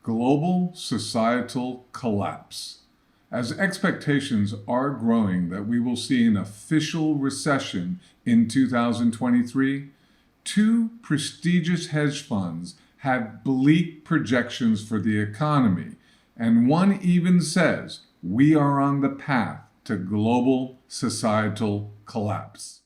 Global societal collapse. As expectations are growing that we will see an official recession in 2023, two prestigious hedge funds have bleak projections for the economy, and one even says we are on the path to global societal collapse.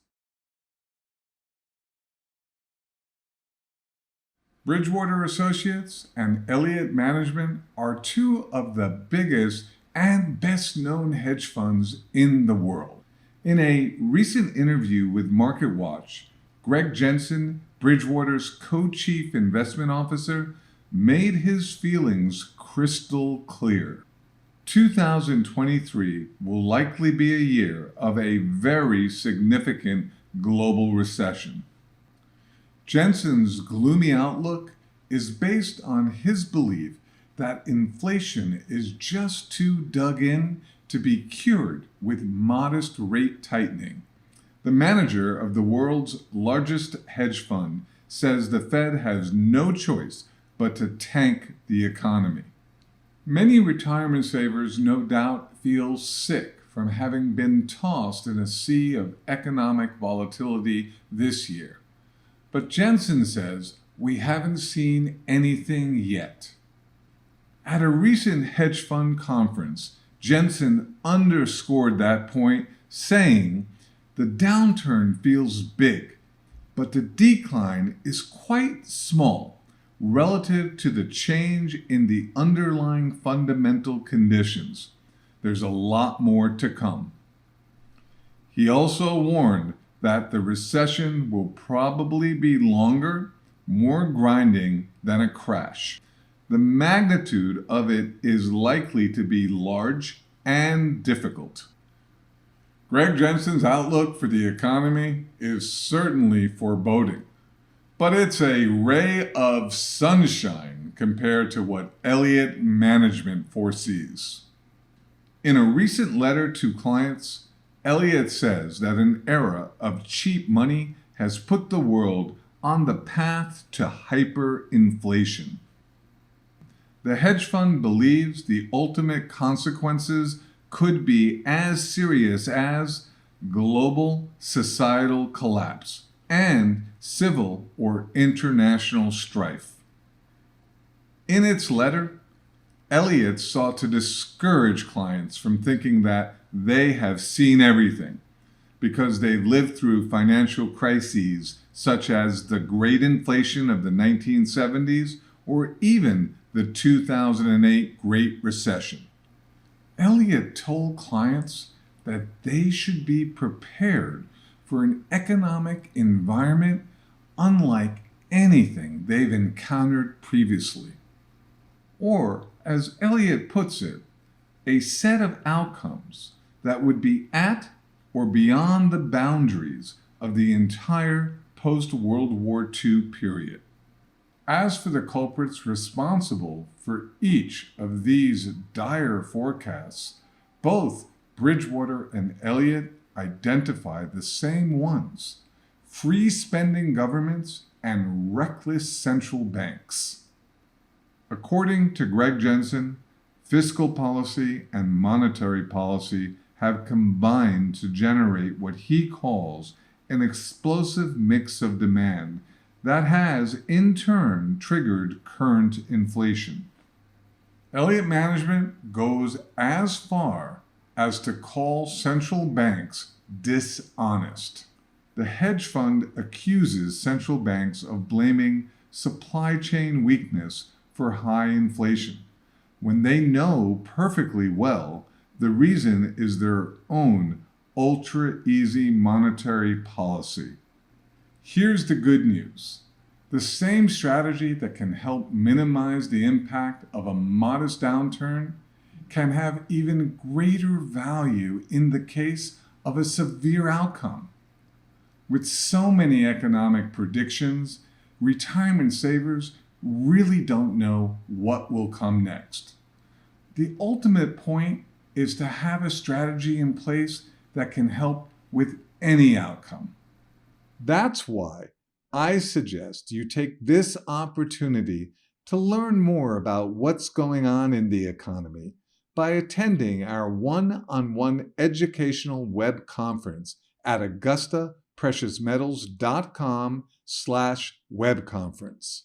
Bridgewater Associates and Elliott Management are two of the biggest and best-known hedge funds in the world. In a recent interview with MarketWatch, Greg Jensen, Bridgewater's co-chief investment officer, made his feelings crystal clear. 2023 will likely be a year of a very significant global recession. Jensen's gloomy outlook is based on his belief that inflation is just too dug in to be cured with modest rate tightening. The manager of the world's largest hedge fund says the Fed has no choice but to tank the economy. Many retirement savers no doubt feel sick from having been tossed in a sea of economic volatility this year. But Jensen says we haven't seen anything yet. At a recent hedge fund conference, Jensen underscored that point, saying, "The downturn feels big, but the decline is quite small relative to the change in the underlying fundamental conditions. There's a lot more to come." He also warned that the recession will probably be longer, more grinding than a crash. The magnitude of it is likely to be large and difficult. Greg Jensen's outlook for the economy is certainly foreboding, but it's a ray of sunshine compared to what Elliott Management foresees. In a recent letter to clients, Elliott says that an era of cheap money has put the world on the path to hyperinflation. The hedge fund believes the ultimate consequences could be as serious as global societal collapse and civil or international strife. In its letter, Elliott sought to discourage clients from thinking that they have seen everything because they've lived through financial crises such as the Great Inflation of the 1970s or even the 2008 Great Recession. Elliott told clients that they should be prepared for an economic environment unlike anything they've encountered previously. Or, as Elliott puts it, a set of outcomes that would be at or beyond the boundaries of the entire post-World War II period. As for the culprits responsible for each of these dire forecasts, both Bridgewater and Elliott identify the same ones: free spending governments and reckless central banks. According to Greg Jensen, fiscal policy and monetary policy have combined to generate what he calls an explosive mix of demand that has, in turn, triggered current inflation. Elliott Management goes as far as to call central banks dishonest. The hedge fund accuses central banks of blaming supply chain weakness for high inflation, when they know perfectly well the reason is their own ultra-easy monetary policy. Here's the good news. The same strategy that can help minimize the impact of a modest downturn can have even greater value in the case of a severe outcome. With so many economic predictions, retirement savers really don't know what will come next. The ultimate point is to have a strategy in place that can help with any outcome. That's why I suggest you take this opportunity to learn more about what's going on in the economy by attending our one-on-one educational web conference at AugustaPreciousMetals.com/webconference.